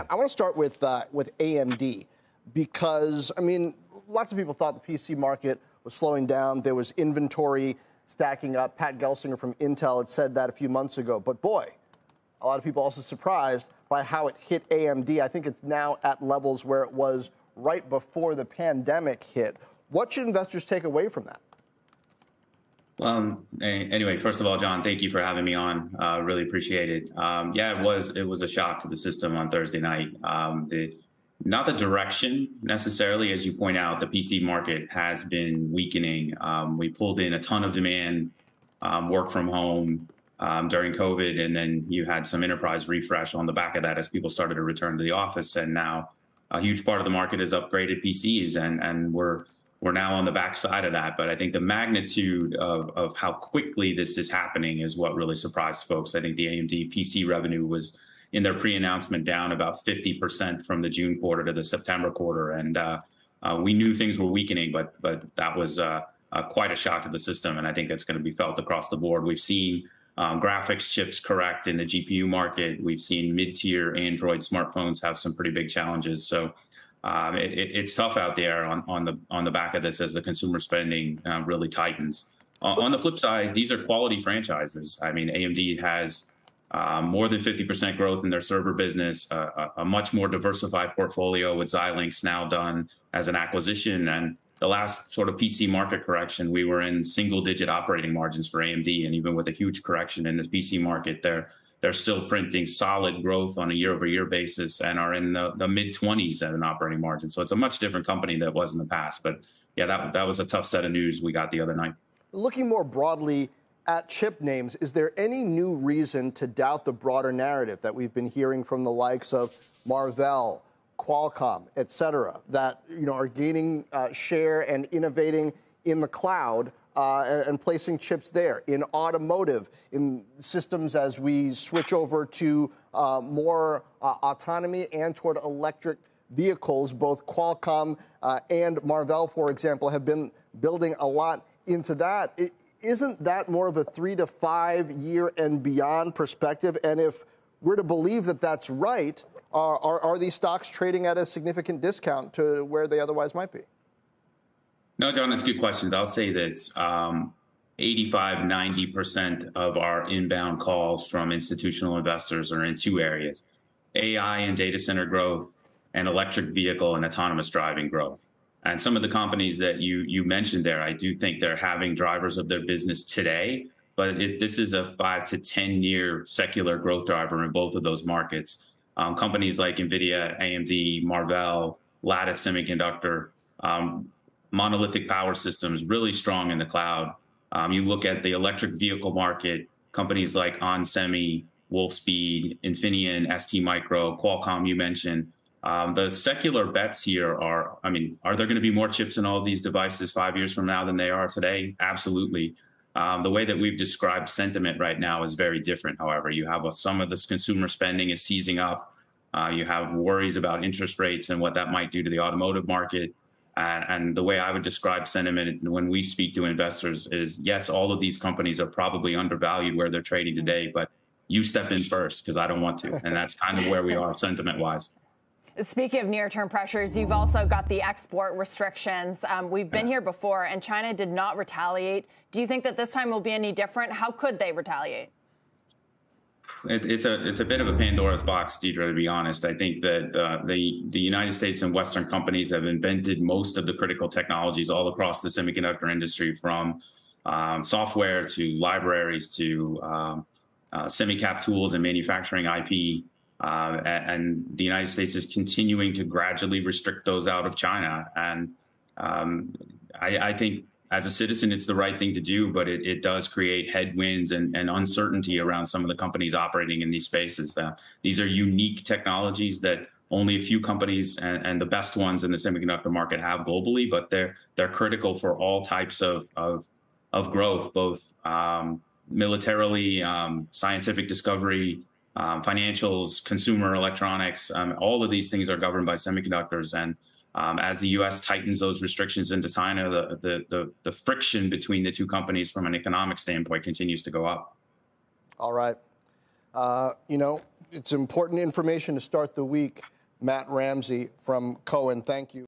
I want to start with AMD because, I mean, lots of people thought the PC market was slowing down. There was inventory stacking up. Pat Gelsinger from Intel had said that a few months ago. But boy, a lot of people also surprised by how it hit AMD. I think it's now at levels where it was right before the pandemic hit. What should investors take away from that? Well, anyway, first of all, John, thank you for having me on. Really appreciate it. Yeah, it was a shock to the system on Thursday night. Not the direction necessarily, as you point out, the PC market has been weakening. We pulled in a ton of demand, work from home during COVID, and then you had some enterprise refresh on the back of that as people started to return to the office. And now a huge part of the market is upgraded PCs, and we're now on the backside of that. But I think the magnitude of how quickly this is happening is what really surprised folks. I think the AMD PC revenue was in their pre-announcement down about 50% from the June quarter to the September quarter. And we knew things were weakening, but that was quite a shock to the system. And I think that's going to be felt across the board. We've seen graphics chips correct in the GPU market. We've seen mid-tier Android smartphones have some pretty big challenges. So it's tough out there on the back of this as the consumer spending really tightens. On the flip side, these are quality franchises. I mean, AMD has more than 50% growth in their server business, a much more diversified portfolio with Xilinx now done as an acquisition. And the last sort of PC market correction, we were in single-digit operating margins for AMD. And even with a huge correction in the PC market, they're still printing solid growth on a year-over-year basis and are in the mid-20s at an operating margin. So it's a much different company than it was in the past. But yeah, that was a tough set of news we got the other night. Looking more broadly at chip names, is there any new reason to doubt the broader narrative that we've been hearing from the likes of Marvell, Qualcomm, et cetera, that are gaining share and innovating in the cloud and placing chips there, in automotive, in systems as we switch over to more autonomy and toward electric vehicles? Both Qualcomm and Marvell, for example, have been building a lot into that. Isn't that more of a 3 to 5 year and beyond perspective? And if we're to believe that that's right, are these stocks trading at a significant discount to where they otherwise might be? No, John, that's good questions. I'll say this. 85–90% of our inbound calls from institutional investors are in two areas: AI and data center growth, and electric vehicle and autonomous driving growth. And some of the companies that you mentioned there, I do think they're having drivers of their business today, but this is a 5 to 10 year secular growth driver in both of those markets. Companies like NVIDIA, AMD, Marvell, Lattice Semiconductor, monolithic power systems, really strong in the cloud. You look at the electric vehicle market, companies like onsemi, Wolfspeed, Infineon, STMicro, Qualcomm, you mentioned. The secular bets here are there going to be more chips in all of these devices 5 years from now than they are today? Absolutely. The way that we've described sentiment right now is very different. However, you have some of this consumer spending is seizing up. You have worries about interest rates and what that might do to the automotive market. And the way I would describe sentiment when we speak to investors is, yes, all of these companies are probably undervalued where they're trading today, but you step in first because I don't want to. And that's kind of where we are sentiment-wise. Speaking of near-term pressures, you've also got the export restrictions. We've been here before, and China did not retaliate. Do you think that this time will be any different? How could they retaliate? It's a bit of a Pandora's box, Deidre, to be honest. I think that the United States and Western companies have invented most of the critical technologies all across the semiconductor industry, from software to libraries to semi-cap tools and manufacturing IP. And the United States is continuing to gradually restrict those out of China. And I think as a citizen, it's the right thing to do, but it does create headwinds and uncertainty around some of the companies operating in these spaces. These are unique technologies that only a few companies and the best ones in the semiconductor market have globally, but they're critical for all types of growth, both militarily, scientific discovery, financials, consumer electronics. All of these things are governed by semiconductors. And as the U.S. tightens those restrictions into China, the friction between the two companies from an economic standpoint continues to go up. All right. It's important information to start the week. Matt Ramsey from Cohen, thank you.